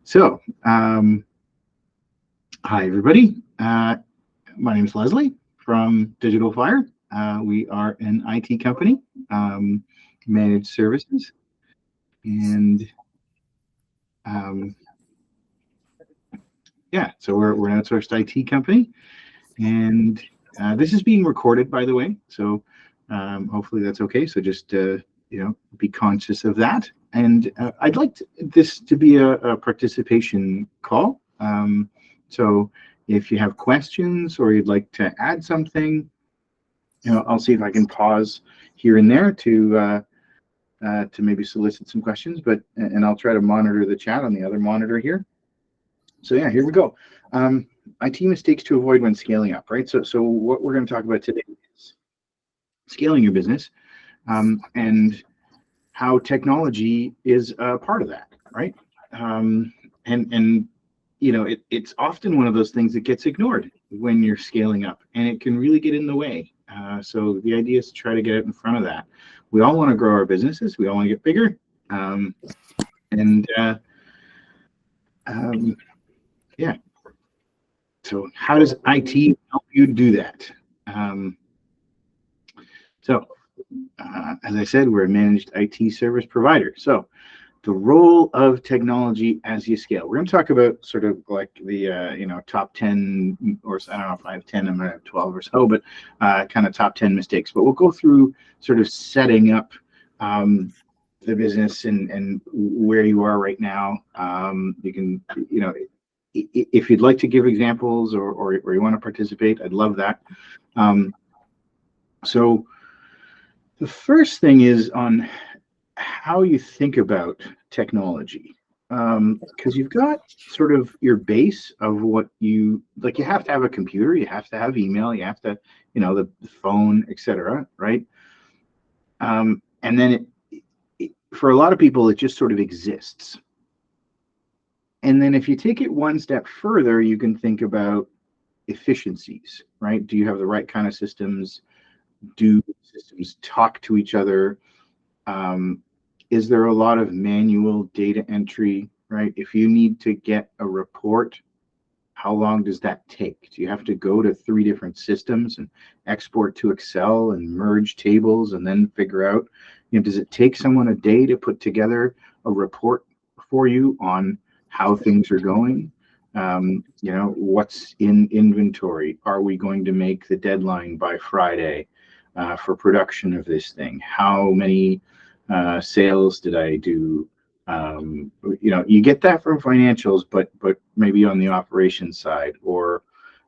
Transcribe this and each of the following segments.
So, hi everybody. My name is Leslie from Digital Fire. We are an IT company, um, managed services, and um, yeah, so we're an outsourced IT company, and this is being recorded, by the way. So, hopefully that's okay. So just be conscious of that. And I'd like this to be a participation call. So if you have questions or you'd like to add something, I'll see if I can pause here and there to maybe solicit some questions. And I'll try to monitor the chat on the other monitor here. So yeah, here we go. IT mistakes to avoid when scaling up, right? So what we're going to talk about today is scaling your business, and how technology is a part of that, right? And it's often one of those things that gets ignored when you're scaling up, and it can really get in the way. So the idea is to try to get out in front of that. We all want to grow our businesses. We all want to get bigger, and yeah. So how does IT help you do that? Um, so, as I said, we're a managed IT service provider. So the role of technology as you scale. We're going to talk about sort of like the top 10, or I don't know if I have 10, I'm going to have 12 or so, but kind of top 10 mistakes. But we'll go through sort of setting up the business and where you are right now. You can, if you'd like to give examples or you want to participate, I'd love that. So the first thing is on how you think about technology, because you've got sort of your base of what you like. You have to have a computer, you have to have email, you have to, the phone, etc., right? And then for a lot of people, it just sort of exists. And then if you take it one step further, you can think about efficiencies, right? Do you have the right kind of systems? Do systems talk to each other? Is there a lot of manual data entry, right? If you need to get a report, how long does that take? Do you have to go to 3 different systems and export to Excel and merge tables and then figure out, does it take someone a day to put together a report for you on how things are going? What's in inventory? Are we going to make the deadline by Friday for production of this thing? How many sales did I do? You get that from financials, but maybe on the operations side, or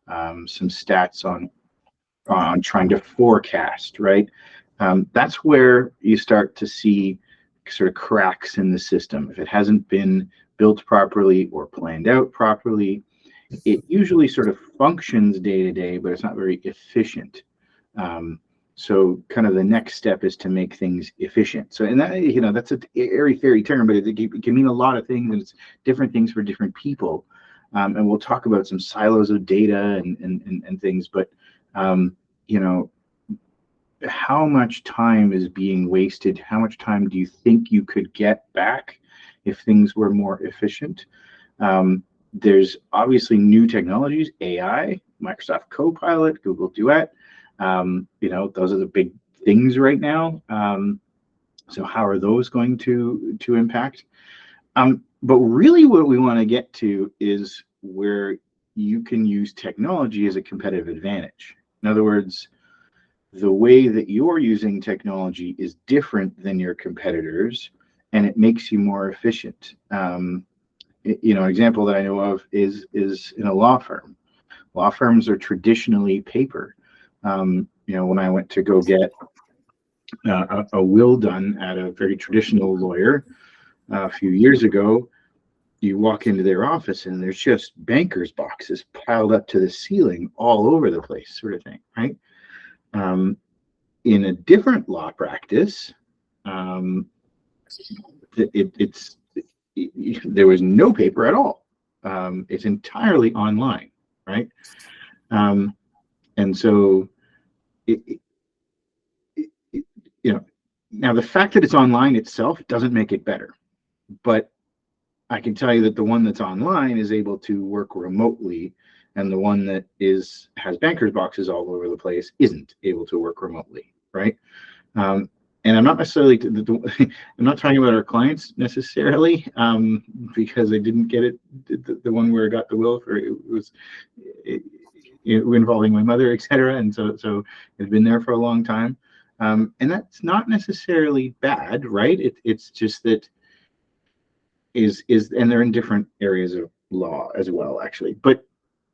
some stats on trying to forecast, right? That's where you start to see sort of cracks in the system. If it hasn't been built properly or planned out properly, it usually sort of functions day to day, but it's not very efficient. So kind of the next step is to make things efficient. So, and that, that's a airy fairy term, but it can mean a lot of things, and it's different things for different people. And we'll talk about some silos of data and things, but how much time is being wasted? How much time do you think you could get back if things were more efficient? There's obviously new technologies, AI, Microsoft Copilot, Google Duet. Those are the big things right now. So how are those going to impact? But really what we want to get to is where you can use technology as a competitive advantage. In other words, the way that you're using technology is different than your competitors, and it makes you more efficient. An example that I know of is in a law firm. Law firms are traditionally paper. When I went to go get a will done at a very traditional lawyer a few years ago, you walk into their office and there's just bankers boxes piled up to the ceiling all over the place, sort of thing, right? In a different law practice, there was no paper at all. It's entirely online, right? And so now the fact that it's online itself doesn't make it better, but I can tell you that the one that's online is able to work remotely, and the one that has banker's boxes all over the place isn't able to work remotely, right? Um, and I'm not necessarily I'm not talking about our clients necessarily, because I didn't get it. The one where I got the will for it was involving my mother, etc. And so it's been there for a long time, and that's not necessarily bad, right? It's just that and they're in different areas of law as well, actually. But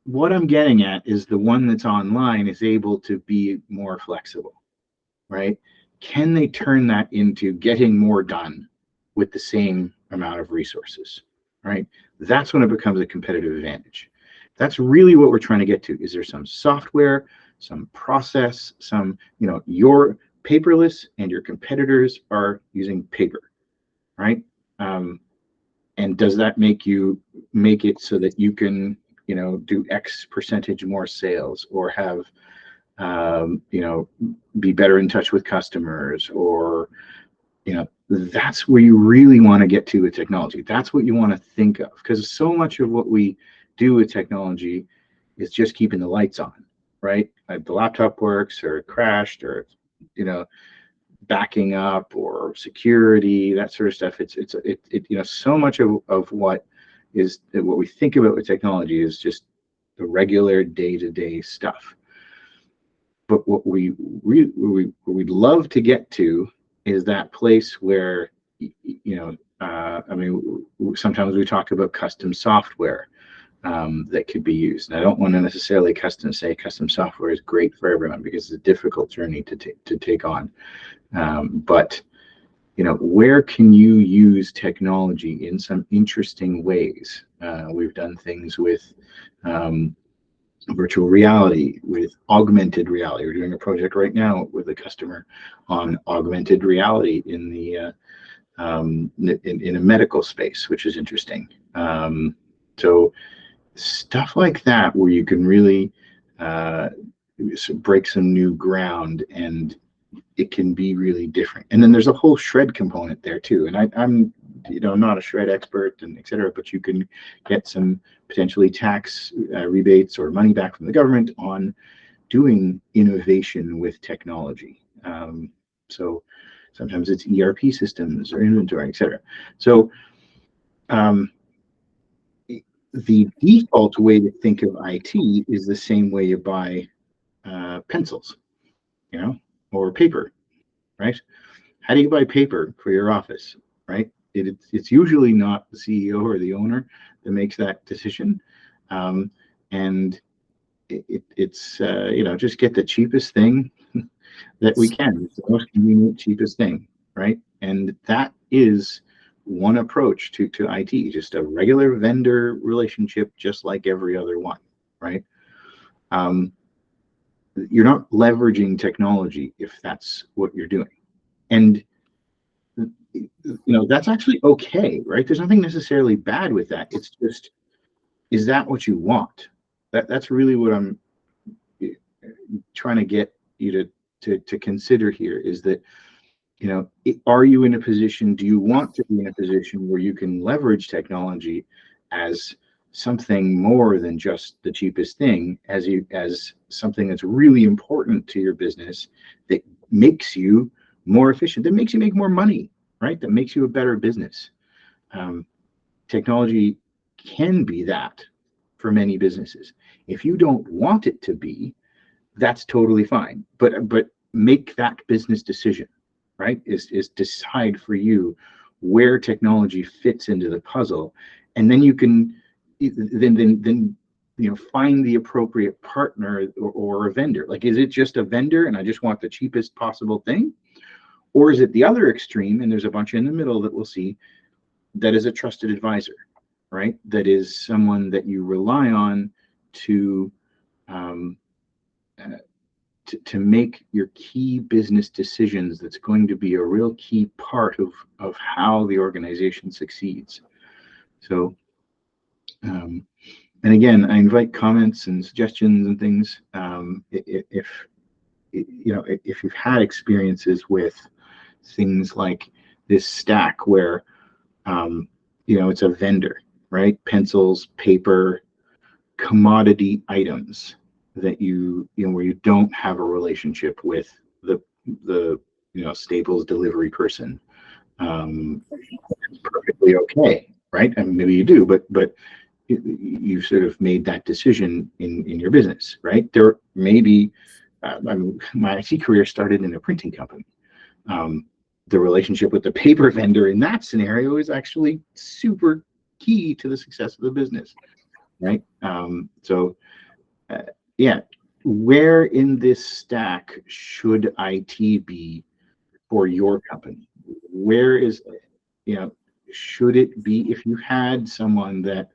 what I'm getting at is the one that's online is able to be more flexible, right? Can they turn that into getting more done with the same amount of resources, right? That's when it becomes a competitive advantage. That's really what we're trying to get to. Is there some software, some process, you're paperless and your competitors are using paper, right? And does that make it so that you can, do X percentage more sales, or have, be better in touch with customers, or, that's where you really want to get to with technology. That's what you want to think of, because so much of what we do with technology is just keeping the lights on, right? Like the laptop works, or it crashed, or, backing up, or security, that sort of stuff. So much of what we think about with technology is just the regular day-to-day stuff. But what we'd love to get to is that place where, sometimes we talk about custom software that could be used. And I don't want to necessarily custom software is great for everyone, because it's a difficult journey to take on. But where can you use technology in some interesting ways? We've done things with virtual reality, with augmented reality. We're doing a project right now with a customer on augmented reality in the in a medical space, which is interesting. So stuff like that, where you can really break some new ground, and it can be really different. And then there's a whole shred component there too. And I'm not a shred expert and etc., but you can get some potentially tax rebates or money back from the government on doing innovation with technology. So sometimes it's ERP systems or inventory, etc. So the default way to think of IT is the same way you buy pencils, or paper, right? How do you buy paper for your office, right? It's usually not the CEO or the owner that makes that decision, and it's just get the cheapest thing that we can. It's the most convenient, cheapest thing, right? And that is one approach to IT, just a regular vendor relationship, just like every other one, right? You're not leveraging technology if that's what you're doing. And that's actually okay, right? There's nothing necessarily bad with that. It's just, is that what you want? That's really what I'm trying to get you to consider here, is that, are you in a position, do you want to be in a position where you can leverage technology as something more than just the cheapest thing, as something that's really important to your business, that makes you more efficient, that makes you make more money, right? That makes you a better business. Technology can be that for many businesses. If you don't want it to be, that's totally fine. But make that business decision, right? Is decide for you where technology fits into the puzzle, and then you can then find the appropriate partner or a vendor. Like, is it just a vendor and I just want the cheapest possible thing? Or is it the other extreme, and there's a bunch in the middle that we'll see, that is a trusted advisor, right? That is someone that you rely on to make your key business decisions. That's going to be a real key part of how the organization succeeds. So, and again, I invite comments and suggestions and things. If you've had experiences with things like this stack, where it's a vendor, right? Pencils, paper, commodity items that where you don't have a relationship with the Staples delivery person. Perfectly okay, right? I mean, maybe you do, but you've sort of made that decision in your business, right? There maybe, I mean, my IT career started in a printing company. The relationship with the paper vendor in that scenario is actually super key to the success of the business, right? Yeah, where in this stack should IT be for your company? Where is, should it be, if you had someone that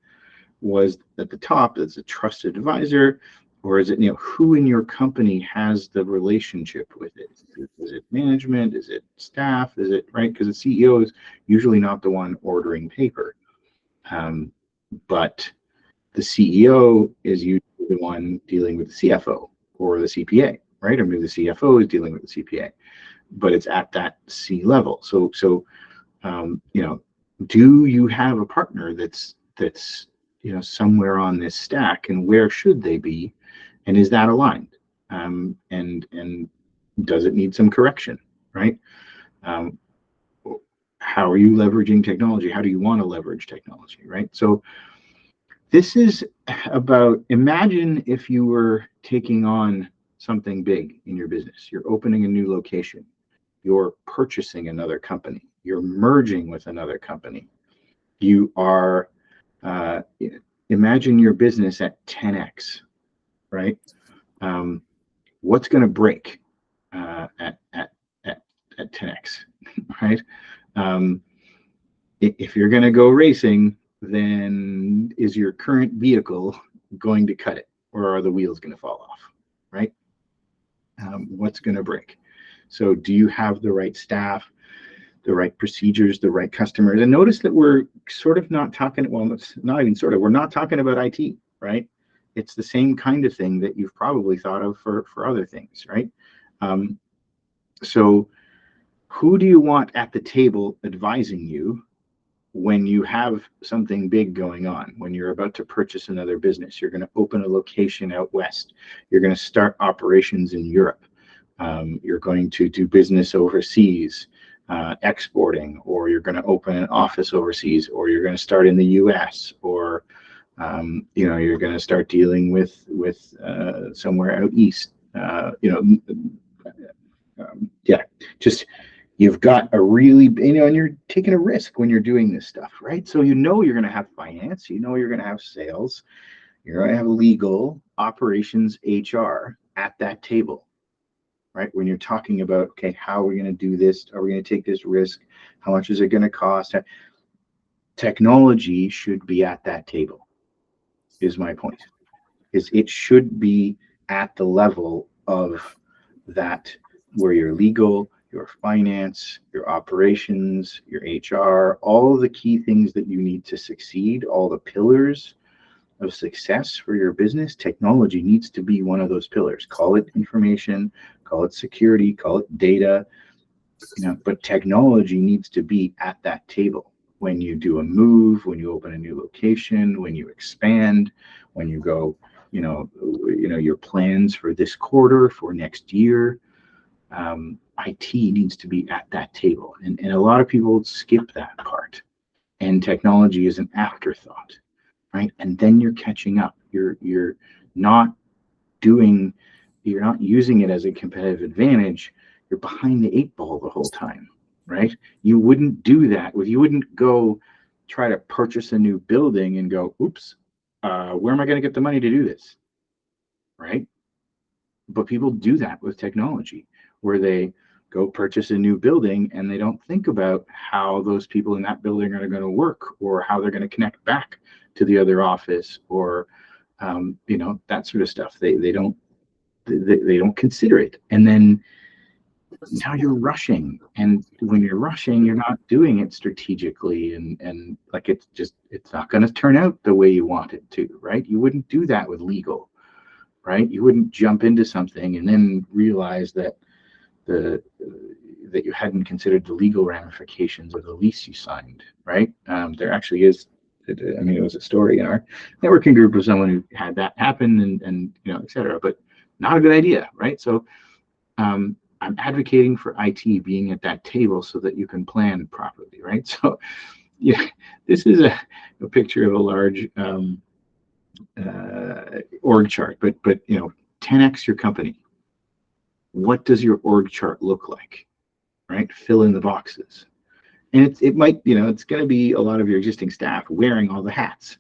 was at the top that's a trusted advisor, or is it, who in your company has the relationship with it? Is it management? Is it staff? Is it, right? Because the CEO is usually not the one ordering paper, but the CEO is usually the one dealing with the CFO or the CPA, right? Or maybe the CFO is dealing with the CPA, but it's at that C level. So do you have a partner that's somewhere on this stack, and where should they be, and is that aligned? And does it need some correction, right? How are you leveraging technology? How do you want to leverage technology, right? So this is about, imagine if you were taking on something big in your business. You're opening a new location. You're purchasing another company. You're merging with another company. You are, imagine your business at 10x, right? What's going to break at 10x, right? If you're going to go racing, then is your current vehicle going to cut it, or are the wheels going to fall off, right? What's going to break? So do you have the right staff, the right procedures, the right customers? And notice that we're sort of not talking, well, it's not even sort of, we're not talking about IT, right? It's the same kind of thing that you've probably thought of for other things, right? So who do you want at the table advising you when you have something big going on, when you're about to purchase another business? You're going to open a location out west. You're going to start operations in Europe. You're going to do business overseas, exporting, or you're going to open an office overseas, or you're going to start in the US, or you're going to start dealing with somewhere out east. Just you've got a really, and you're taking a risk when you're doing this stuff, right? So you're going to have finance, you're going to have sales, you're going to have legal, operations, HR at that table, right? When you're talking about, okay, how are we going to do this? Are we going to take this risk? How much is it going to cost? Technology should be at that table, is my point. It should be at the level of that, where your legal, your finance, your operations, your HR, all of the key things that you need to succeed, all the pillars of success for your business. Technology needs to be one of those pillars. Call it information, call it security, call it data, but technology needs to be at that table. When you do a move, when you open a new location, when you expand, when you go, your plans for this quarter, for next year, IT needs to be at that table. And a lot of people skip that part, and technology is an afterthought, right? And then you're catching up. You're not using it as a competitive advantage. You're behind the 8 ball the whole time, right? You wouldn't do that. You wouldn't go try to purchase a new building and go, oops, where am I going to get the money to do this, right? But people do that with technology, where they go purchase a new building and they don't think about how those people in that building are going to work, or how they're going to connect back to the other office, or that sort of stuff. They don't consider it. And then now you're rushing, and when you're rushing, you're not doing it strategically, and like it's not going to turn out the way you want it to, right? You wouldn't do that with legal, right? You wouldn't jump into something and then realize that that you hadn't considered the legal ramifications of the lease you signed, right? There actually is. I mean, it was a story in our networking group of someone who had that happen, and et cetera. But not a good idea, right? So I'm advocating for IT being at that table so that you can plan properly, right? So yeah, this is a picture of a large org chart, but 10x your company. What does your org chart look like, right? Fill in the boxes. And it might, it's going to be a lot of your existing staff wearing all the hats,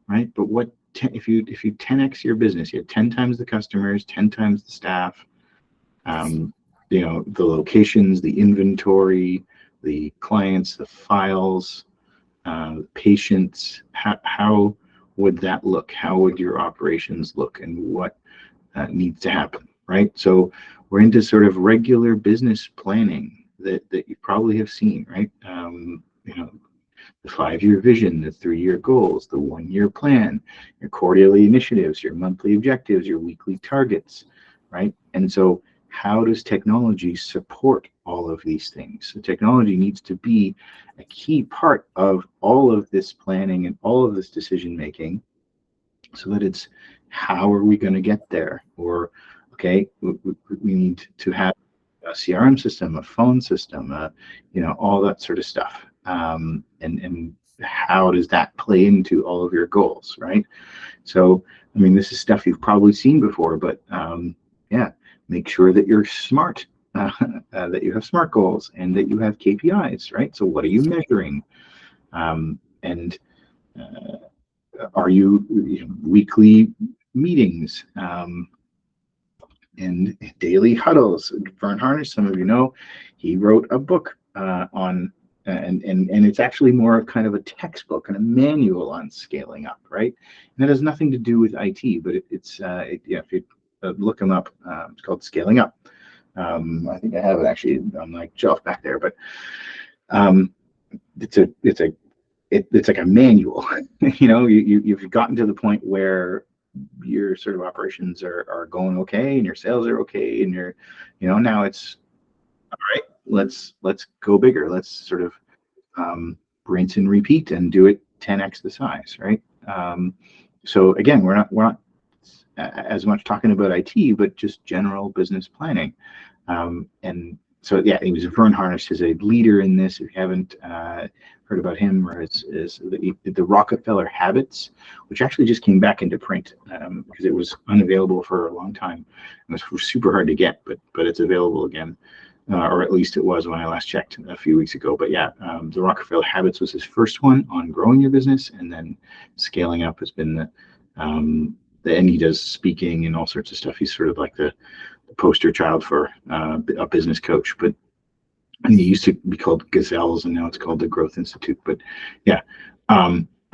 right? But if you 10x your business, you have 10 times the customers, 10 times the staff, the locations, the inventory, the clients, the files, patients. How would that look? How would your operations look, and what needs to happen, right? So we're into sort of regular business planning that you probably have seen, right? The 5-year vision, the 3-year goals, the 1-year plan, your quarterly initiatives, your monthly objectives, your weekly targets, right? And so how does technology support all of these things? So technology needs to be a key part of all of this planning and all of this decision making, so that it's, how are we going to get there? Or, okay, we need to have a CRM system, a phone system, all that sort of stuff. And how does that play into all of your goals, right? So, I mean, this is stuff you've probably seen before, but make sure that you're smart, that you have SMART goals, and that you have KPIs, right? So what are you measuring? And are you weekly meetings, and daily huddles? Vern Harnish, some of you know, he wrote a book on, and it's actually more of kind of a textbook and a manual on scaling up, right? And that has nothing to do with IT, but if you look him up, it's called Scaling Up. I think I have it actually on my shelf back there, but it's like a manual. You've gotten to the point where your sort of operations are going okay, and your sales are okay, and you're, now it's all right. Let's go bigger. Let's sort of rinse and repeat and do it 10x the size, right? So again, we're not as much talking about IT, but just general business planning. And so he was Vern Harnish is a leader in this. If you haven't heard about him, or is the Rockefeller Habits, which actually just came back into print because it was unavailable for a long time. It was super hard to get, but it's available again, or at least it was when I last checked a few weeks ago. But the Rockefeller Habits was his first one on growing your business, and then Scaling Up has been and he does speaking and all sorts of stuff. He's sort of like the poster child for a business coach, but it used to be called Gazelles, and now it's called the Growth Institute. But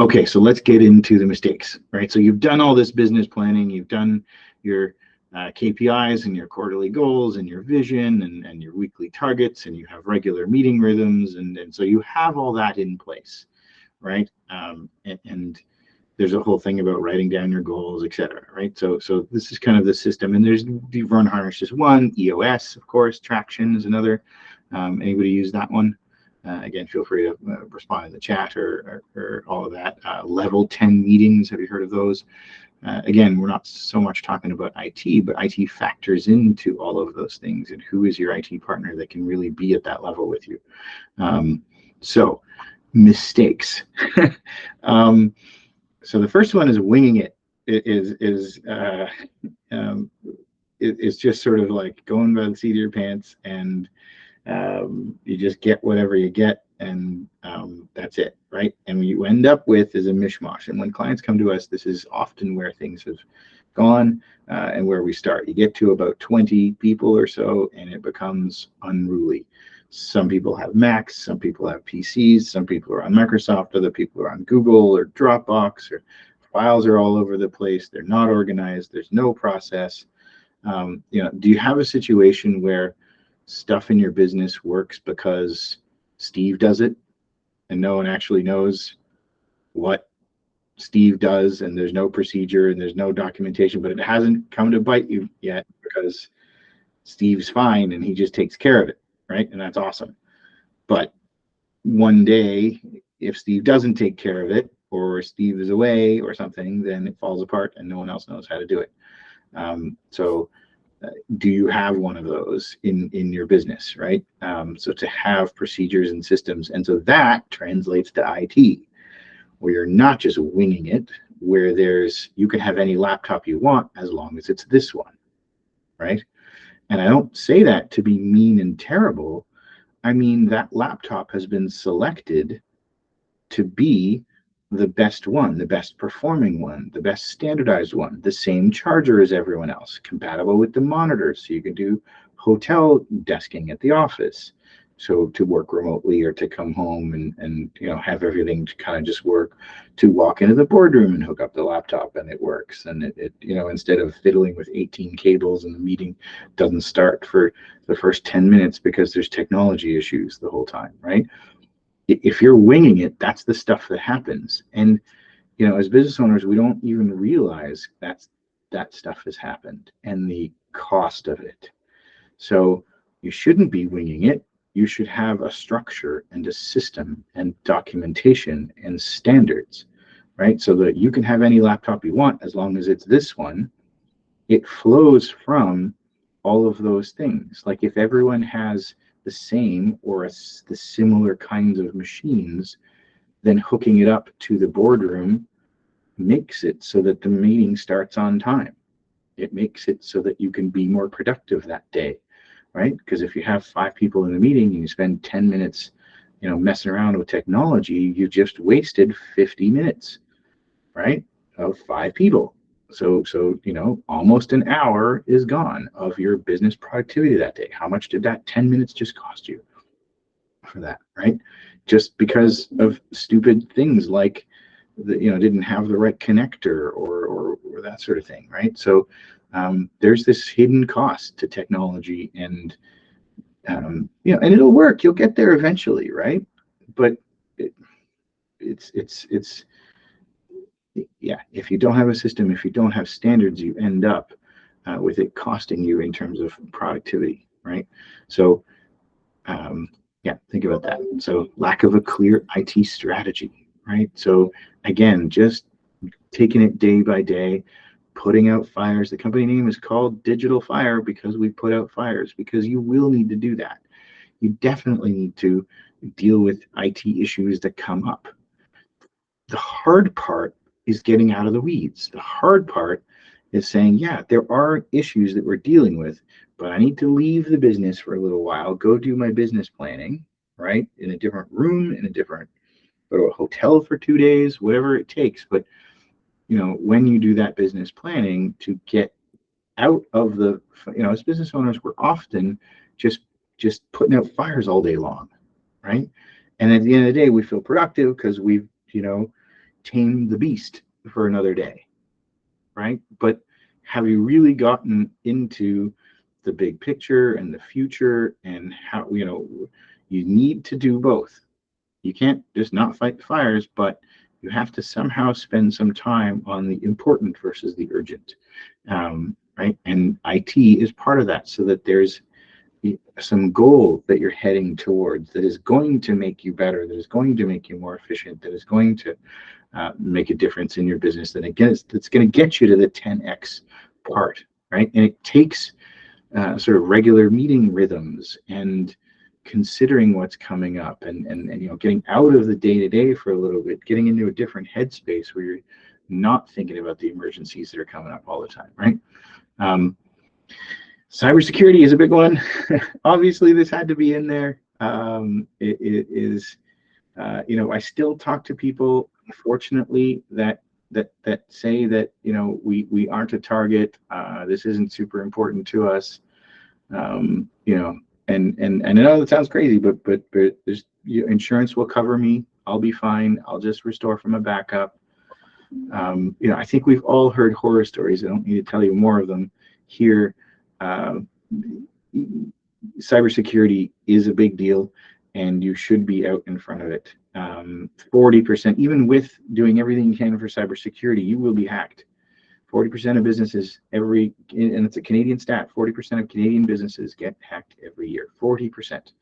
okay, so let's get into the mistakes, right? So you've done all this business planning, you've done your KPIs and your quarterly goals and your vision and your weekly targets, and you have regular meeting rhythms, and so you have all that in place, right? And there's a whole thing about writing down your goals, etc. Right? So this is kind of the system, and there's the Vern Harnish is one, EOS, of course, Traction is another. Anybody use that one? Again, feel free to respond in the chat or all of that. Level 10 meetings, have you heard of those? Again, we're not so much talking about IT, but IT factors into all of those things, and who is your IT partner that can really be at that level with you. So mistakes. So the first one is winging it. It's just sort of like going by the seat of your pants, and you just get whatever you get, and that's it, right? And what you end up with is a mishmash. And when clients come to us, this is often where things have gone and where we start. You get to about 20 people or so, and it becomes unruly. Some people have Macs, some people have PCs, some people are on Microsoft, other people are on Google or Dropbox, or files are all over the place. They're not organized. There's no process. Do you have a situation where stuff in your business works because Steve does it and no one actually knows what Steve does, and there's no procedure and there's no documentation, but it hasn't come to bite you yet because Steve's fine and he just takes care of it, right? And that's awesome. But one day, if Steve doesn't take care of it, or Steve is away or something, then it falls apart and no one else knows how to do it. So do you have one of those in your business, right? So to have procedures and systems, and so that translates to IT, where you're not just winging it, where you can have any laptop you want as long as it's this one, right? And I don't say that to be mean and terrible. I mean, that laptop has been selected to be the best one, the best performing one, the best standardized one, the same charger as everyone else, compatible with the monitors, so you can do hotel desking at the office. So to work remotely or to come home and have everything to kind of just work, to walk into the boardroom and hook up the laptop and it works. And it instead of fiddling with 18 cables and the meeting doesn't start for the first 10 minutes because there's technology issues the whole time, right? If you're winging it, that's the stuff that happens. And as business owners, we don't even realize that stuff has happened and the cost of it. So you shouldn't be winging it. You should have a structure and a system and documentation and standards, right? So that you can have any laptop you want as long as it's this one. It flows from all of those things. Like if everyone has the same or the similar kinds of machines, then hooking it up to the boardroom makes it so that the meeting starts on time. It makes it so that you can be more productive that day, right? Because if you have 5 people in the meeting and you spend 10 minutes, messing around with technology, you just wasted 50 minutes, right? Of 5 people. So almost an hour is gone of your business productivity that day. How much did that 10 minutes just cost you for that, right? Just because of stupid things like didn't have the right connector or that sort of thing, right? So there's this hidden cost to technology, and and it'll work. You'll get there eventually, right? But it's yeah, if you don't have a system, if you don't have standards, you end up with it costing you in terms of productivity, right? So yeah, think about that. So lack of a clear IT strategy, right? So again, just taking it day by day, putting out fires. The company name is called Digital Fire because we put out fires, because you will need to do that. You definitely need to deal with IT issues that come up. The hard part is getting out of the weeds. The hard part is saying, yeah, there are issues that we're dealing with, but I need to leave the business for a little while, go do my business planning, right? In a different room, go to a hotel for 2 days, whatever it takes. But, when you do that business planning to get out of as business owners, we're often just putting out fires all day long, right? And at the end of the day, we feel productive because we've, tamed the beast for another day, right? But have you really gotten into the big picture and the future and how, you need to do both. You can't just not fight the fires, but you have to somehow spend some time on the important versus the urgent, right? And IT is part of that, so that there's some goal that you're heading towards that is going to make you better, that is going to make you more efficient, that is going to make a difference in your business. Then again, that's going to get you to the 10x part, right? And it takes sort of regular meeting rhythms and considering what's coming up and getting out of the day-to-day for a little bit, getting into a different headspace where you're not thinking about the emergencies that are coming up all the time, right? Cybersecurity is a big one. Obviously, this had to be in there. It is, I still talk to people, fortunately, that say that we aren't a target. This isn't super important to us. And I know that sounds crazy, but there's insurance will cover me. I'll be fine. I'll just restore from a backup. I think we've all heard horror stories. I don't need to tell you more of them here. Cybersecurity is a big deal, and you should be out in front of it. 40%, even with doing everything you can for cybersecurity, you will be hacked. 40% of businesses and it's a Canadian stat, 40% of Canadian businesses get hacked every year, 40%.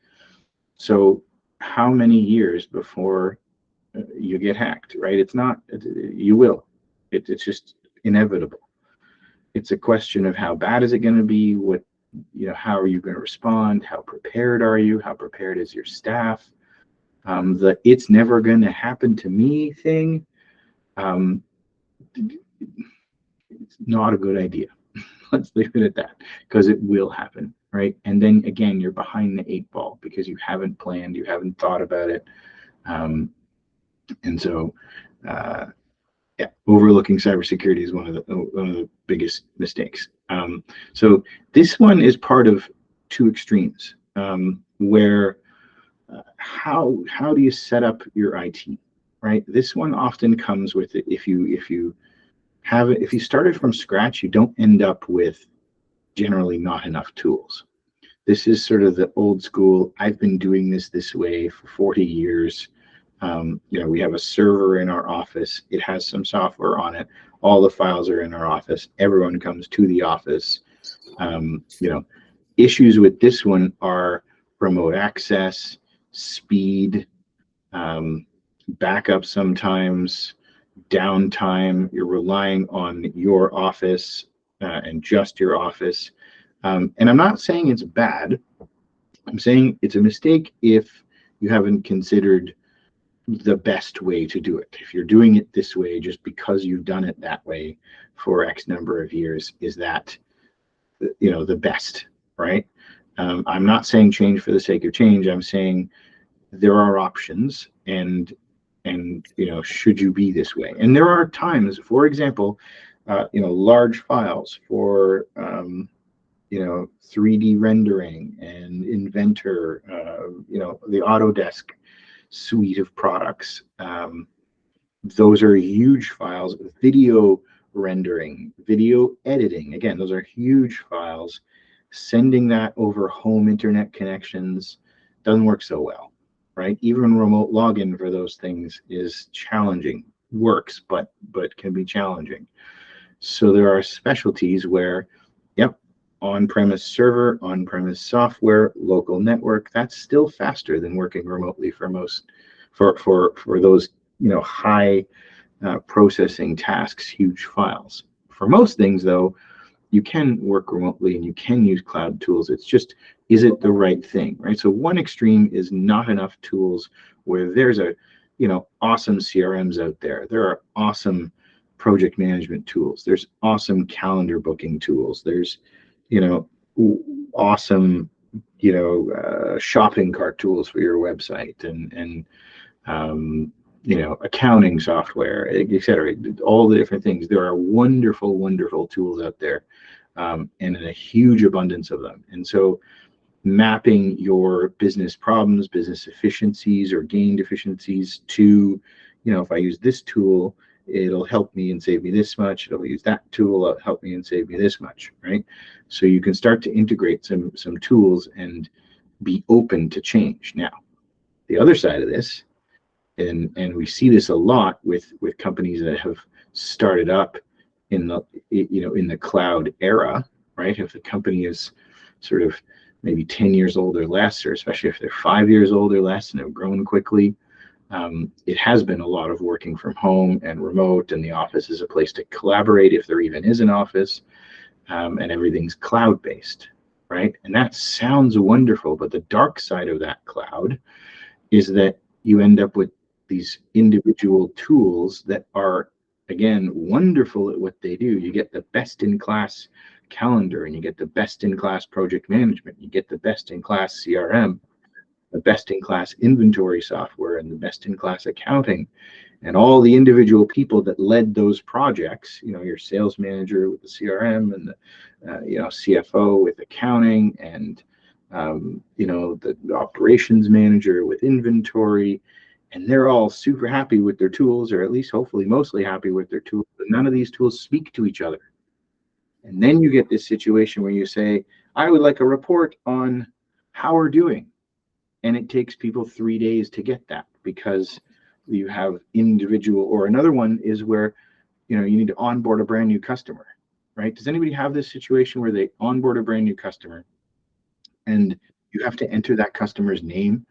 So how many years before you get hacked, right? You will. It's just inevitable. It's a question of how bad is it going to be? How are you going to respond? How prepared are you? How prepared is your staff? The "it's never going to happen to me" thing, it's not a good idea. Let's leave it at that, because it will happen, right? And then again, you're behind the 8 ball because you haven't planned, you haven't thought about it. And so, overlooking cybersecurity is one of the biggest mistakes. So this one is part of 2 extremes, where how do you set up your IT, right? This one often comes with it. If you started from scratch, you don't end up with generally not enough tools. This is sort of the old school, I've been doing this way for 40 years. We have a server in our office. It has some software on it. All the files are in our office. Everyone comes to the office. Issues with this one are remote access, speed, backup sometimes, downtime. You're relying on your office and just your office. And I'm not saying it's bad. I'm saying it's a mistake if you haven't considered the best way to do it. If you're doing it this way just because you've done it that way for X number of years, is that the best, right? I'm not saying change for the sake of change. I'm saying there are options, and should you be this way? And there are times, for example, large files for 3D rendering and Inventor, the Autodesk suite of products. Those are huge files. Video rendering, video editing, again, those are huge files. Sending that over home internet connections doesn't work so well, right? Even remote login for those things is challenging. Works, but can be challenging. So there are specialties where, on-premise server, on-premise software, local network, that's still faster than working remotely for those high processing tasks, huge files. For most things, though, you can work remotely and you can use cloud tools. It's just, is it the right thing, right? So one extreme is not enough tools, where there's awesome CRMs out there. There are awesome project management tools. There's awesome calendar booking tools. There's awesome shopping cart tools for your website and accounting software, etc. All the different things. There are wonderful tools out there, and a huge abundance of them. And so mapping your business problems, business efficiencies or gained efficiencies to, if I use this tool, it'll help me and save me this much. It'll use that tool, it'll help me and save me this much, right? So you can start to integrate some tools and be open to change. Now, the other side of this, and we see this a lot with companies that have started up in the cloud era, right? If the company is sort of maybe 10 years old or less, or especially if they're 5 years old or less and have grown quickly, it has been a lot of working from home and remote, and the office is a place to collaborate if there even is an office, and everything's cloud-based, right? And that sounds wonderful, but the dark side of that cloud is that you end up with these individual tools that are, again, wonderful at what they do. You get the best-in-class calendar, and you get the best-in-class project management, you get the best-in-class CRM, the best-in-class inventory software, and the best-in-class accounting, and all the individual people that led those projects, your sales manager with the CRM, and the CFO with accounting, and the operations manager with inventory, and they're all super happy with their tools, or at least hopefully mostly happy with their tools, but none of these tools speak to each other. And then you get this situation where you say, I would like a report on how we're doing. And it takes people 3 days to get that, because you have individual, or another one is where you need to onboard a brand new customer, right? Does anybody have this situation where they onboard a brand new customer and you have to enter that customer's name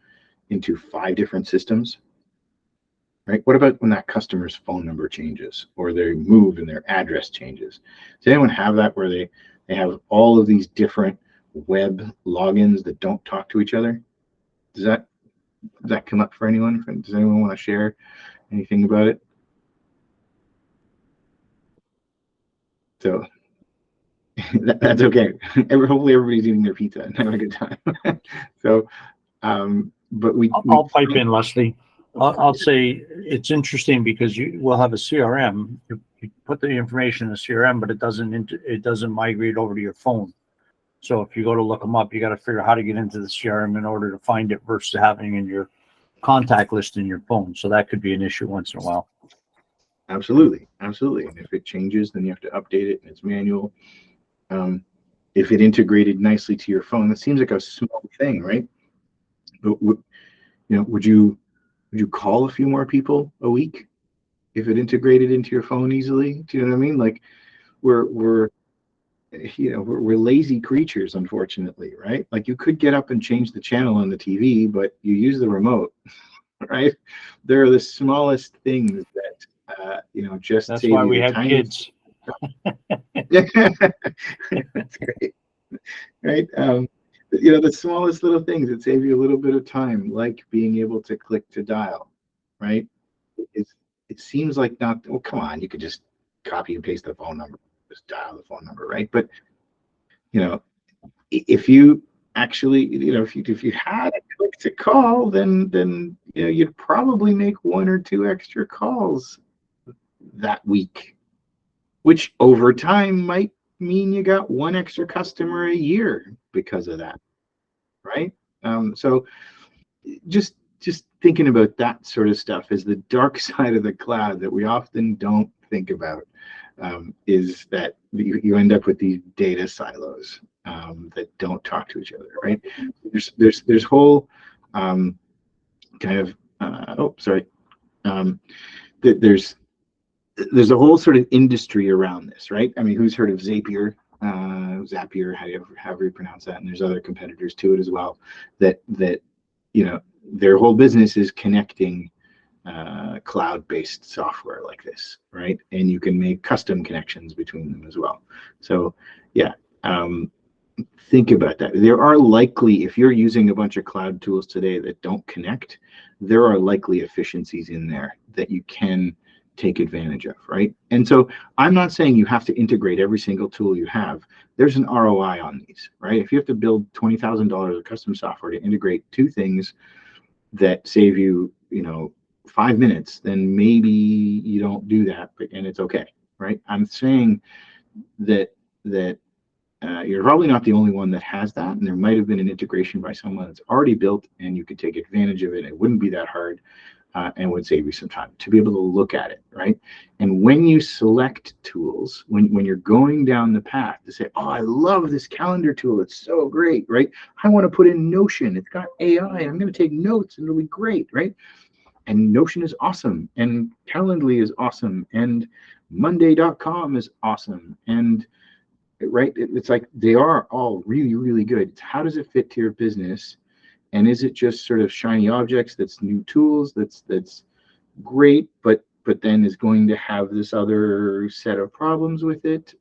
into 5 different systems, right? What about when that customer's phone number changes or they move and their address changes? Does anyone have that where they have all of these different web logins that don't talk to each other? Does that come up for anyone? Does anyone want to share anything about it? So that's okay. Hopefully everybody's eating their pizza and having a good time. So, but I'll pipe in, Leslie. I'll say it's interesting because you will have a CRM. You put the information in the CRM, but it doesn't migrate over to your phone. So if you go to look them up, you got to figure out how to get into the CRM in order to find it versus having in your contact list in your phone. So that could be an issue once in a while. Absolutely. And if it changes, then you have to update it, and it's manual. If it integrated nicely to your phone, that seems like a small thing, right? But would you call a few more people a week if it integrated into your phone easily? Do you know what I mean? Like we're lazy creatures, unfortunately, right? Like you could get up and change the channel on the TV, but you use the remote, right? They're the smallest things that just that's why we have kids. That's great, right? The smallest little things that save you a little bit of time, like being able to click to dial, right? It seems like not. Oh, come on, you could just copy and paste the phone number, just dial the phone number, right? But if you actually, if you had a click to call, then you'd probably make 1 or 2 extra calls that week, which over time might mean you got 1 extra customer a year because of that, right? So just thinking about that sort of stuff is the dark side of the cloud that we often don't think about, is that you end up with these data silos that don't talk to each other, right? There's whole kind of there's a whole sort of industry around this, right? I mean, who's heard of Zapier? Zapier, however you pronounce that, and there's other competitors to it as well. That their whole business is connecting cloud-based software like this, right? And you can make custom connections between them as well. So yeah, think about that. There are likely, if you're using a bunch of cloud tools today that don't connect, there are likely efficiencies in there that you can take advantage of, right? And so I'm not saying you have to integrate every single tool you have. There's an ROI on these, right? If you have to build $20,000 of custom software to integrate 2 things that save you, 5 minutes, then maybe you don't do that, and it's okay, right? I'm saying that you're probably not the only one that has that, and there might have been an integration by someone that's already built, and you could take advantage of it. It wouldn't be that hard. And would save you some time to be able to look at it, right? And when you select tools, when you're going down the path to say, oh, I love this calendar tool, it's so great, right? I want to put in Notion, it's got AI, I'm going to take notes, and it'll be great, right? And Notion is awesome, and Calendly is awesome, and Monday.com is awesome, and right, it's like they are all really, really good. It's how does it fit to your business? And is it just sort of shiny objects that's new tools that's great, but then is going to have this other set of problems with it?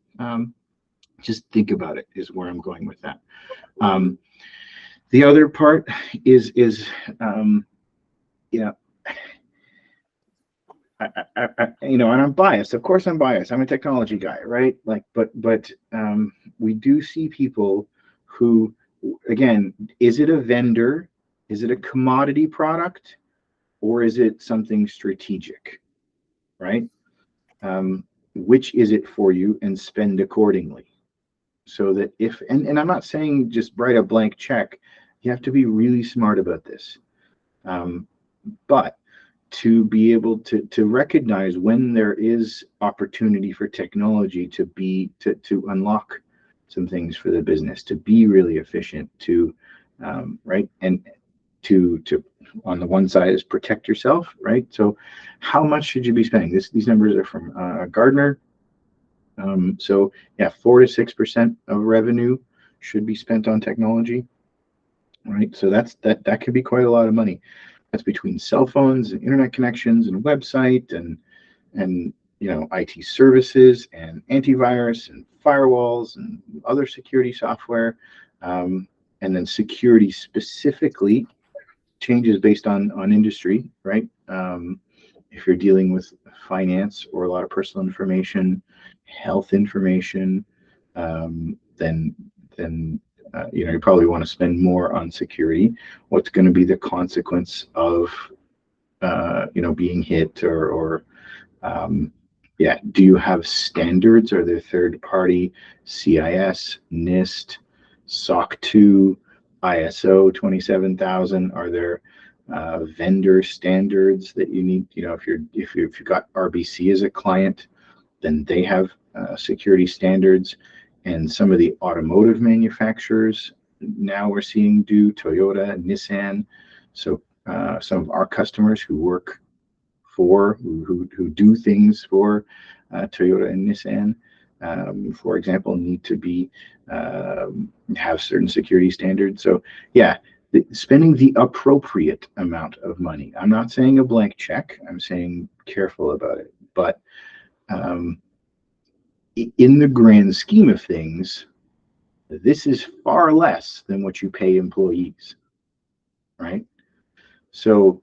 Just think about it is where I'm going with that. The other part is and I'm biased. Of course I'm biased. I'm a technology guy, right? Like, but we do see people who, again, is it a vendor? Is it a commodity product? Or is it something strategic, right? Which is it for you, and spend accordingly. So that if, and I'm not saying just write a blank check, you have to be really smart about this. But to be able to recognize when there is opportunity for technology to unlock some things for the business, to be really efficient, to right, and to on the one side is protect yourself, right? So how much should you be spending? These numbers are from Gardner. So yeah, 4 to 6% of revenue should be spent on technology, right? So that could be quite a lot of money. That's between cell phones and internet connections and website and IT services and antivirus and firewalls and other security software, and then security specifically changes based on industry, right? If you're dealing with finance or a lot of personal information, health information, then you probably want to spend more on security. What's going to be the consequence of being hit or do you have standards? Are there third party CIS, NIST, SOC 2, ISO 27000? Are there vendor standards that you need? If you've got RBC as a client, then they have security standards, and some of the automotive manufacturers now we're seeing do Toyota, Nissan. So some of our customers who work for who do things for Toyota and Nissan, for example, need to be have certain security standards. So yeah, spending the appropriate amount of money. I'm not saying a blank check. I'm saying careful about it. But in the grand scheme of things, this is far less than what you pay employees, right? So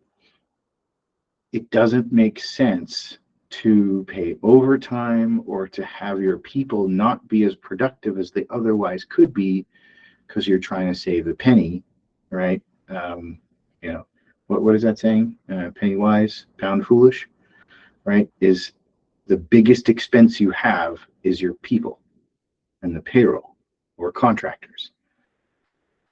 it doesn't make sense to pay overtime or to have your people not be as productive as they otherwise could be because you're trying to save a penny, right? What is that saying? Penny wise, pound foolish, right? Is the biggest expense you have is your people and the payroll or contractors.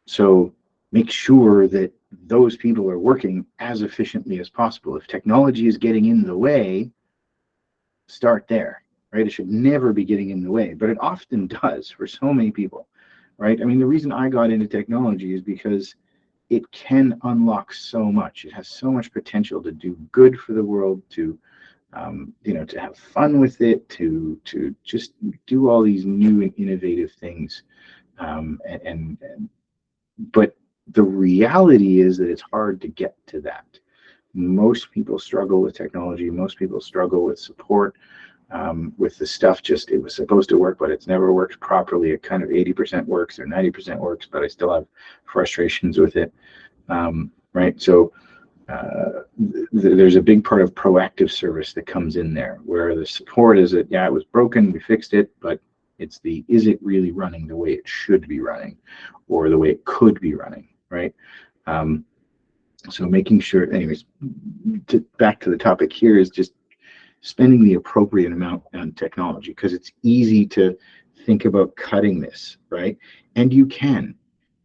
So make sure that those people are working as efficiently as possible. If technology is getting in the way, start there, right? It should never be getting in the way, but it often does for so many people, right? I mean, the reason I got into technology is because it can unlock so much. It has so much potential to do good for the world, to to have fun with it, to just do all these new and innovative things. But the reality is that it's hard to get to that. Most people struggle with technology. Most people struggle with support, with the stuff. Just it was supposed to work, but it's never worked properly. It kind of 80% works or 90% works, but I still have frustrations with it, right? So there's a big part of proactive service that comes in there, where the support is that, yeah, it was broken, we fixed it, but it's is it really running the way it should be running or the way it could be running, right? So making sure, anyways, back to the topic here is just spending the appropriate amount on technology, because it's easy to think about cutting this, right? And you can.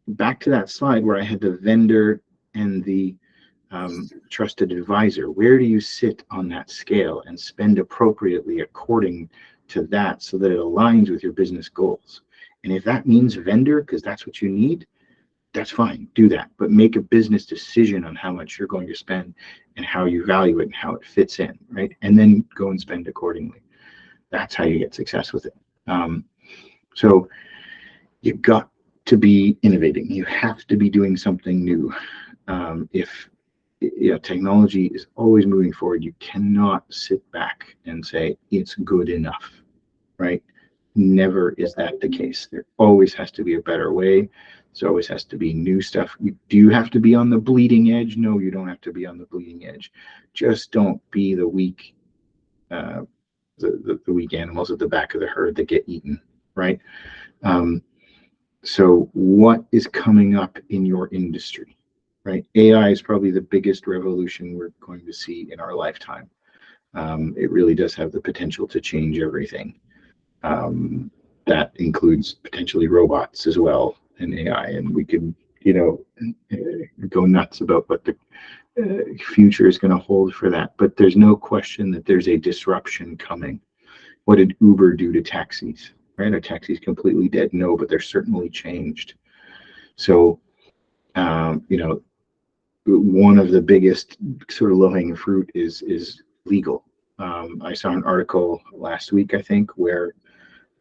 Back to that slide where I had the vendor and the trusted advisor. Where do you sit on that scale and spend appropriately according to that so that it aligns with your business goals? And if that means vendor, because that's what you need, that's fine, do that. But make a business decision on how much you're going to spend and how you value it and how it fits in, right? And then go and spend accordingly. That's how you get success with it. So you've got to be innovating. You have to be doing something new. If technology is always moving forward, you cannot sit back and say it's good enough, right? Never is that the case. There always has to be a better way. There always has to be new stuff. Do you have to be on the bleeding edge? No, you don't have to be on the bleeding edge. Just don't be the weak, the weak animals at the back of the herd that get eaten, right? So what is coming up in your industry, right? AI is probably the biggest revolution we're going to see in our lifetime. It really does have the potential to change everything. That includes potentially robots as well and AI, and we could, go nuts about what the future is going to hold for that. But there's no question that there's a disruption coming. What did Uber do to taxis? Right? Are taxis completely dead? No, but they're certainly changed. So, one of the biggest sort of low-hanging fruit is legal. I saw an article last week, I think, where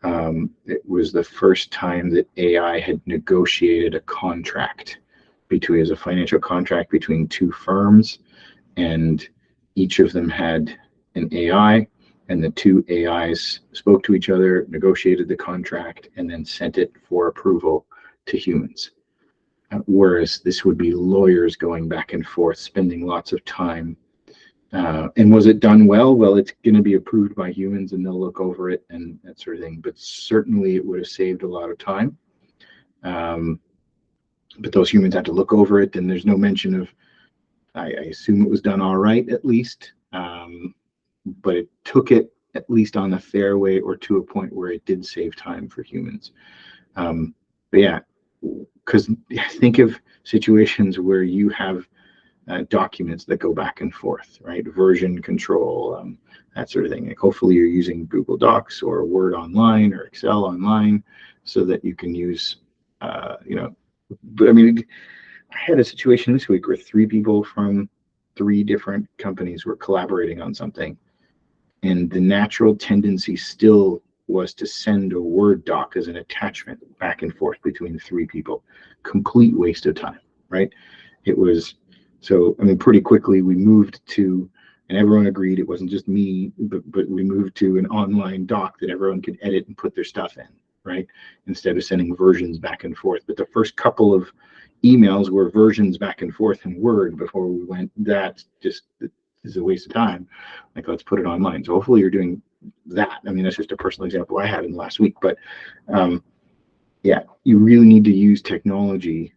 it was the first time that AI had negotiated a contract as a financial contract between two firms, and each of them had an AI, and the two AIs spoke to each other, negotiated the contract, and then sent it for approval to humans. Whereas this would be lawyers going back and forth, spending lots of time. And was it done well? Well, it's going to be approved by humans and they'll look over it and that sort of thing. But certainly it would have saved a lot of time. But those humans had to look over it, and there's no mention of, I assume it was done all right, at least. But it took it at least on the fairway or to a point where it did save time for humans. But yeah, because think of situations where you have documents that go back and forth, right? Version control, that sort of thing. Like hopefully you're using Google Docs or Word Online or Excel Online so that you can use, but I mean, I had a situation this week where 3 people from 3 different companies were collaborating on something, and the natural tendency still was to send a Word doc as an attachment back and forth between 3 people. Complete waste of time, right? It was, so, I mean, pretty quickly we moved to, and everyone agreed, it wasn't just me, but we moved to an online doc that everyone could edit and put their stuff in, right? Instead of sending versions back and forth. But the first couple of emails were versions back and forth in Word before we went, that just is a waste of time. Like, let's put it online. So hopefully you're doing that. I mean, that's just a personal example I had in the last week. But yeah, you really need to use technology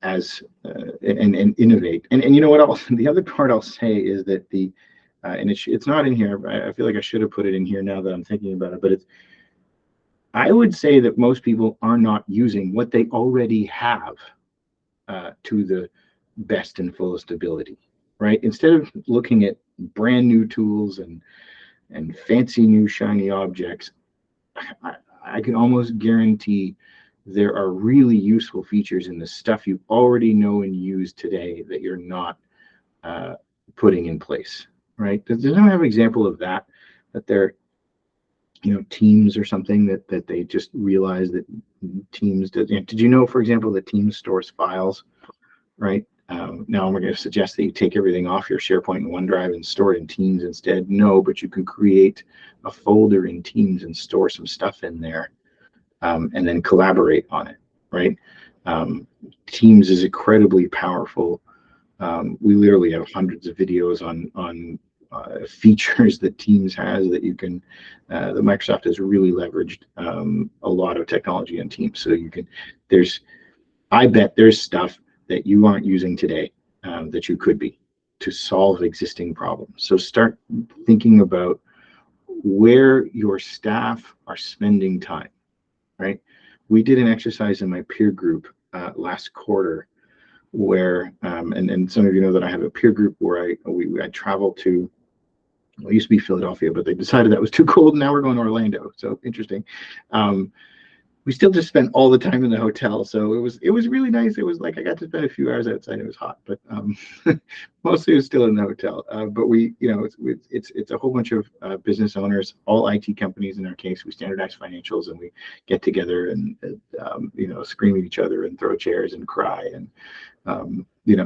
as and innovate. And you know what else? The other part I'll say is that and it's not in here. I feel like I should have put it in here now that I'm thinking about it. But I would say that most people are not using what they already have to the best and fullest ability, right? Instead of looking at brand new tools and fancy new shiny objects, I can almost guarantee there are really useful features in the stuff you already know and use today that you're not putting in place, right? Does anyone have an example of that they're, Teams or something that they just realized that Teams does? Did you know, for example, that Teams stores files, right? Now we're going to suggest that you take everything off your SharePoint and OneDrive and store it in Teams instead. No, but you can create a folder in Teams and store some stuff in there, and then collaborate on it, right? Teams is incredibly powerful. We literally have hundreds of videos on features that Teams has that you can, that Microsoft has really leveraged a lot of technology on Teams. So you can, I bet there's stuff that you aren't using today that you could be to solve existing problems. So start thinking about where your staff are spending time, right? We did an exercise in my peer group last quarter where, and some of you know that I have a peer group where I travel to, well, it used to be Philadelphia, but they decided that was too cold, and now we're going to Orlando. So interesting. We still just spent all the time in the hotel, so it was really nice. It was like I got to spend a few hours outside. It was hot, but mostly it was still in the hotel. But we, it's a whole bunch of business owners, all IT companies in our case. We standardize financials, and we get together and scream at each other and throw chairs and cry and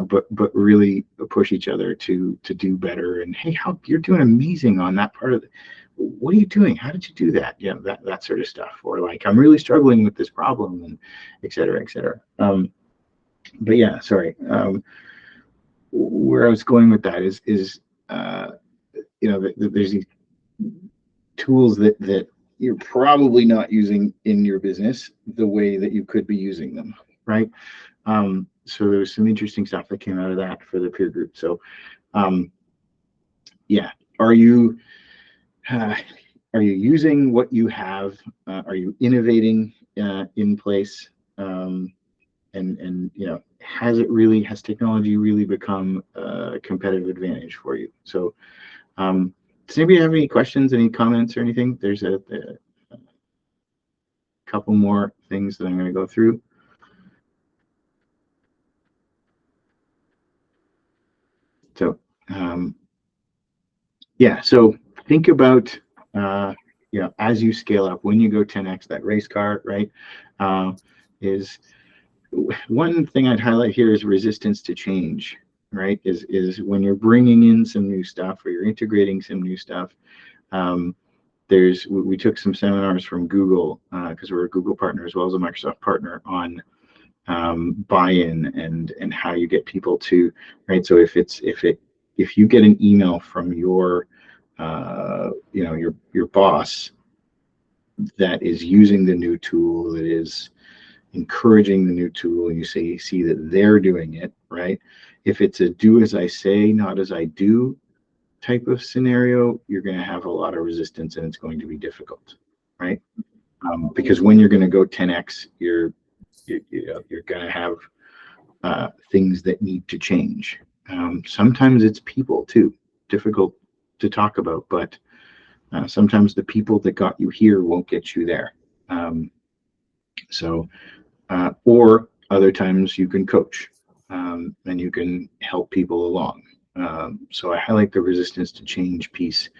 but really push each other to do better. And hey, how you're doing amazing on that part of it. What are you doing? How did you do that? That sort of stuff. Or like, I'm really struggling with this problem, and et cetera, et cetera. But yeah, sorry. Where I was going with that is there's these tools that you're probably not using in your business the way that you could be using them, right? So there was some interesting stuff that came out of that for the peer group. So yeah, are you using what you have? Are you innovating in place? And has technology really become a competitive advantage for you? So does anybody have any questions, any comments or anything? There's a couple more things that I'm going to go through. Um, yeah, so think about, as you scale up, when you go 10x, that race car, right, is one thing I'd highlight here is resistance to change, right? Is when you're bringing in some new stuff or you're integrating some new stuff. Um, we took some seminars from Google because we're a Google partner as well as a Microsoft partner on buy-in and how you get people to, right. So if you get an email from your your boss that is using the new tool, that is encouraging the new tool, and you see that they're doing it right, if it's a do as I say, not as I do type of scenario, you're going to have a lot of resistance and it's going to be difficult, right? Because when you're going to go 10x, you're going to have things that need to change. Sometimes it's people too, difficult to talk about, but sometimes the people that got you here won't get you there. Or other times you can coach and you can help people along. So I highlight the resistance to change piece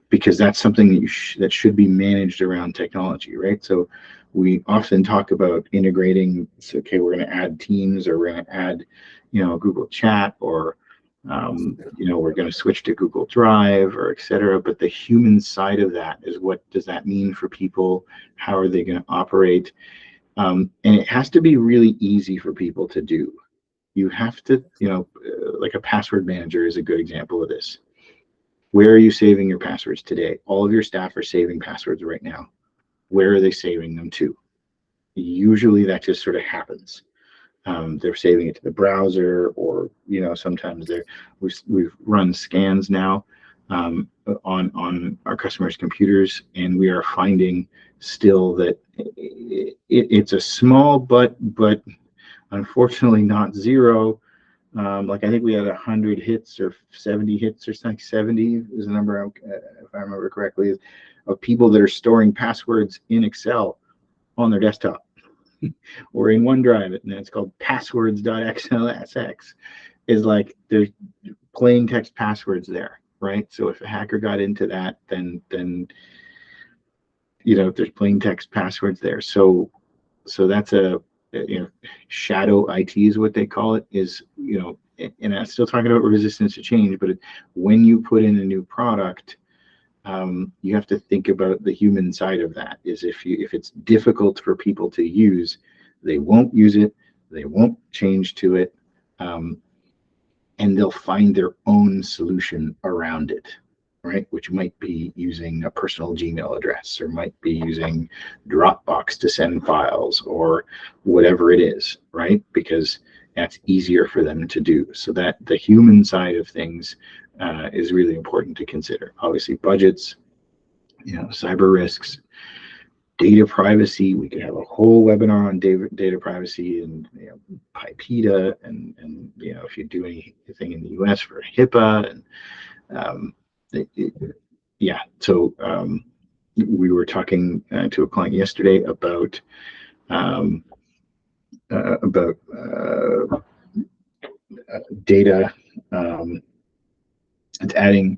because that's something that that should be managed around technology, right? So we often talk about integrating. So, okay, we're going to add Teams, or we're going to add, Google Chat, or we're going to switch to Google Drive, or et cetera. But the human side of that is, what does that mean for people? How are they going to operate? And it has to be really easy for people to do. You have to, like a password manager is a good example of this. Where are you saving your passwords today? All of your staff are saving passwords right now. Where are they saving them to? Usually that just sort of happens. They're saving it to the browser, or sometimes we've run scans now on our customers' computers, and we are finding still that it's a small but unfortunately not zero. Like I think we had 100 hits or 70 hits or something. 70 is the number, if I remember correctly, of people that are storing passwords in Excel on their desktop or in OneDrive, and it's called passwords.xlsx. Is like there's plain text passwords there, right? So if a hacker got into that, then there's plain text passwords there. So that's a shadow IT is what they call it, is, and I'm still talking about resistance to change, but when you put in a new product, you have to think about the human side of that. Is if it's difficult for people to use, they won't use it, they won't change to it, and they'll find their own solution around it, right? Which might be using a personal Gmail address, or might be using Dropbox to send files, or whatever it is, right? Because that's easier for them to do. So that the human side of things is really important to consider. Obviously, budgets, cyber risks, data privacy. We could have a whole webinar on data privacy, and PIPEDA, and if you do anything in the US for HIPAA, and So we were talking to a client yesterday about data. It's adding.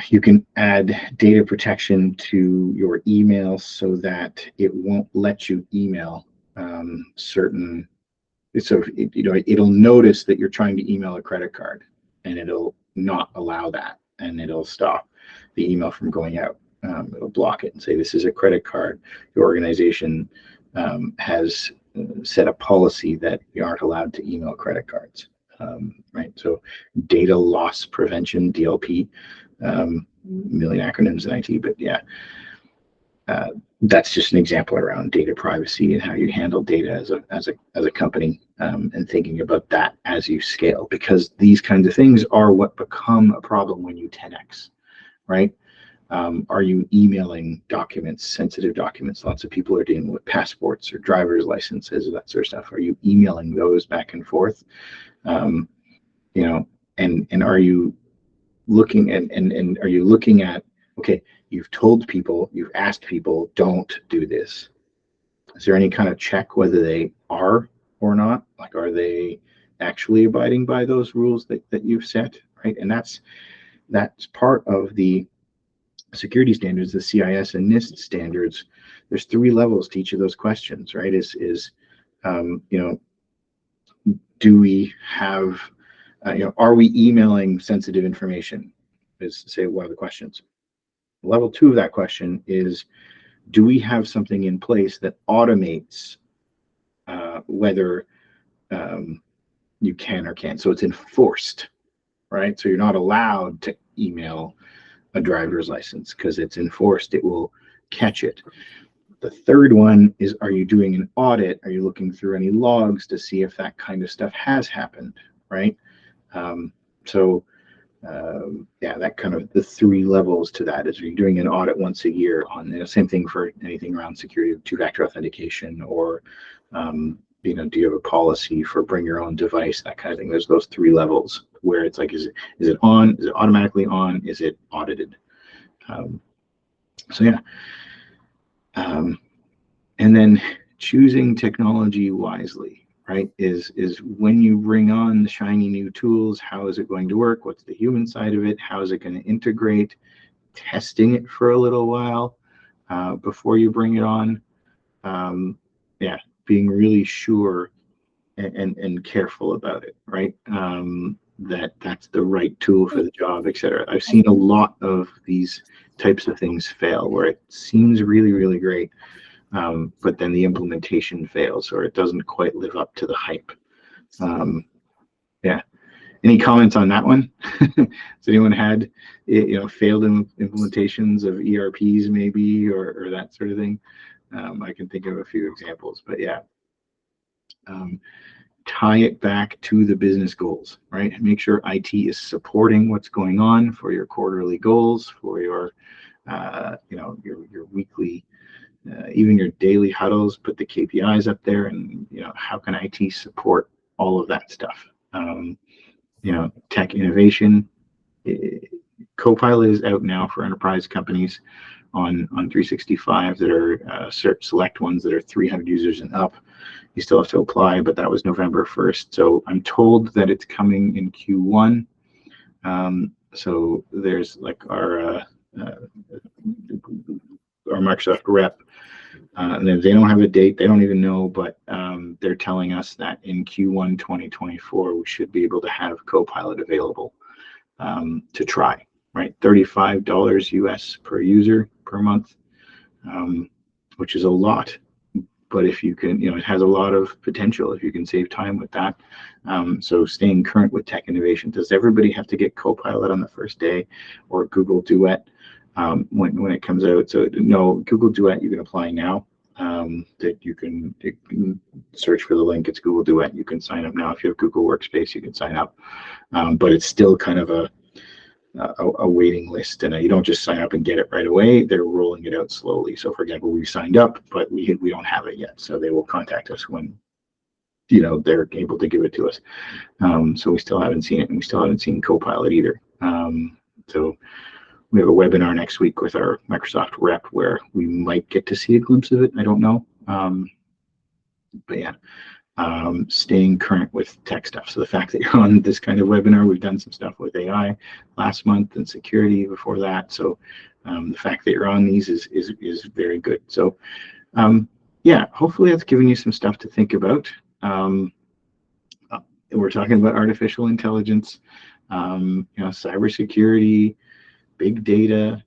You can add data protection to your email so that it won't let you email certain. So it'll notice that you're trying to email a credit card, and it'll not allow that, and it'll stop the email from going out. It'll block it and say, this is a credit card. Your organization has set a policy that you aren't allowed to email credit cards. Right. So data loss prevention, DLP, million acronyms in IT, but yeah, that's just an example around data privacy and how you handle data as a company, and thinking about that as you scale, because these kinds of things are what become a problem when you 10x, right? Are you emailing documents, sensitive documents? Lots of people are dealing with passports or driver's licenses, that sort of stuff. Are you emailing those back and forth? And are you looking and are you looking at, okay, you've told people, you've asked people, don't do this. Is there any kind of check whether they are or not? Like, are they actually abiding by those rules that you've set, right? And that's part of the security standards, the CIS and NIST standards. There's 3 levels to each of those questions, right? Do we have, are we emailing sensitive information? Is, say, one of the questions. Level 2 of that question is, do we have something in place that automates whether you can or can't? So it's enforced, right? So you're not allowed to email a driver's license because it's enforced. It will catch it. The third one is, are you doing an audit? Are you looking through any logs to see if that kind of stuff has happened, right? That kind of the 3 levels to that is, are you doing an audit once a year on, same thing for anything around security, 2-factor authentication, or do you have a policy for bring your own device, that kind of thing. There's those 3 levels where it's like, is it on? Is it automatically on? Is it audited? And then choosing technology wisely, right? Is when you bring on the shiny new tools, how is it going to work? What's the human side of it? How is it going to integrate? Testing it for a little while before you bring it on. Being really sure and careful about it, right? That's the right tool for the job, etc. I've seen a lot of these types of things fail where it seems really, really great, but then the implementation fails, or it doesn't quite live up to the hype. Any comments on that one? Has anyone had failed implementations of ERPs maybe, or that sort of thing? I can think of a few examples, but tie it back to the business goals, right? Make sure IT is supporting what's going on for your quarterly goals, for your your weekly, even your daily huddles. Put the KPIs up there, and how can IT support all of that stuff? Tech innovation. Copilot is out now for enterprise companies on 365 that are select ones that are 300 users and up. You still have to apply, but that was November 1st. So I'm told that it's coming in Q1. So there's like our Microsoft rep, and they don't have a date. They don't even know, but they're telling us that in Q1 2024, we should be able to have Copilot available to try, right? $35 US per user per month, which is a lot. But if you can, it has a lot of potential if you can save time with that. So staying current with tech innovation. Does everybody have to get Copilot on the first day, or Google Duet when it comes out? So no, Google Duet you can apply now. That you can search for the link. It's Google Duet. You can sign up now. If you have Google Workspace, you can sign up. But it's still kind of a waiting list, and you don't just sign up and get it right away. They're rolling it out slowly. So for example, we signed up, but we don't have it yet. So they will contact us when they're able to give it to us. So we still haven't seen it, and we still haven't seen Copilot either. So we have a webinar next week with our Microsoft rep where we might get to see a glimpse of it. I don't know. But staying current with tech stuff. So the fact that you're on this kind of webinar, we've done some stuff with AI last month and security before that. So the fact that you're on these is very good. So hopefully that's given you some stuff to think about. We're talking about artificial intelligence, cybersecurity, big data.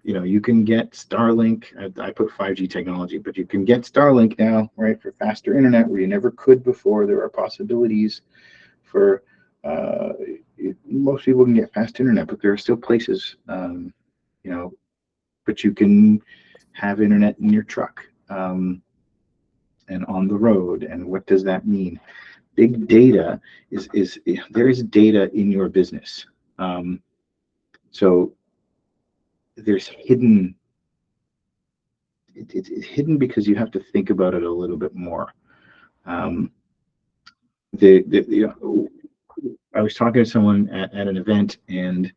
You can get Starlink. I put 5G technology, but you can get Starlink now, right, for faster internet where you never could before. There are possibilities for most people can get fast internet, but there are still places, but you can have internet in your truck and on the road. And what does that mean? Big data is there is data in your business. So there's hidden. It's hidden because you have to think about it a little bit more. I was talking to someone at an event, and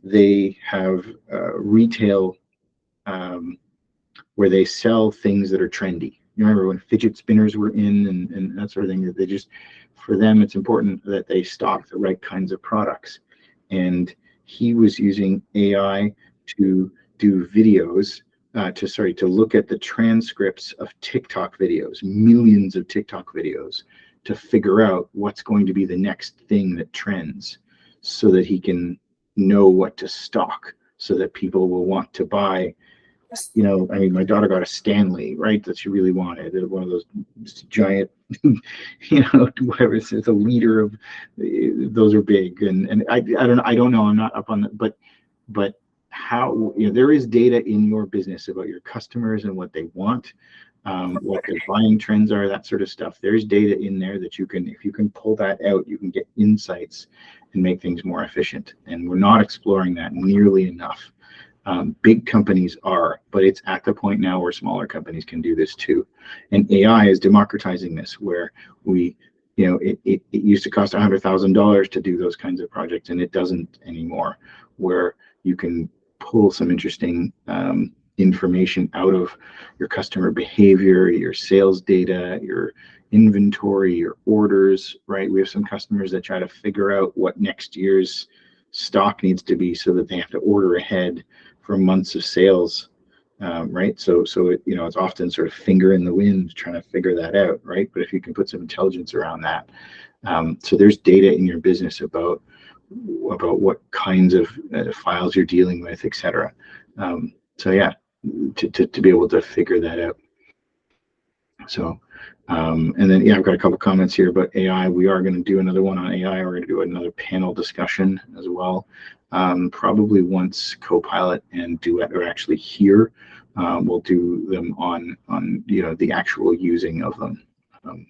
they have retail where they sell things that are trendy. you remember when fidget spinners were in and that sort of thing, that they just, for them, it's important that they stock the right kinds of products. And he was using AI to do videos, to look at the transcripts of TikTok videos, millions of TikTok videos, to figure out what's going to be the next thing that trends, so that he can know what to stock, so that people will want to buy. You know, I mean, my daughter got a Stanley, right, that she really wanted, one of those giant, you know, whatever, it's a liter of, those are big, and I don't know, I'm not up on that, but how, you know, there is data in your business about your customers and what they want, what their buying trends are, that sort of stuff. There's data in there that you can, if you can pull that out, you can get insights and make things more efficient. And we're not exploring that nearly enough. Big companies are, but it's at the point now where smaller companies can do this too. And AI is democratizing this, where we, you know, it used to cost $100,000 to do those kinds of projects, and it doesn't anymore, where you can pull some interesting information out of your customer behavior, your sales data, your inventory, your orders, right? We have some customers that try to figure out what next year's stock needs to be, so that they have to order ahead for months of sales, right? So it, you know, it's often sort of finger in the wind trying to figure that out, right? But if you can put some intelligence around that, so there's data in your business about what kinds of files you're dealing with, etc. So yeah, to be able to figure that out. So, and then, yeah, I've got a couple comments here about AI. We are going to do another one on AI. We're going to do another panel discussion as well. Probably once Copilot and Duet are actually here, we'll do them on you know, the actual using of them.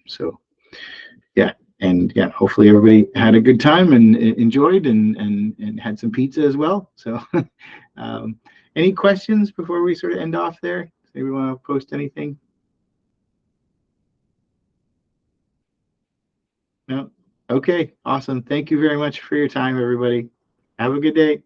So yeah, and yeah, hopefully everybody had a good time and enjoyed and had some pizza as well. So any questions before we sort of end off there? Maybe want to post anything? No? Okay, awesome. Thank you very much for your time, everybody. Have a good day.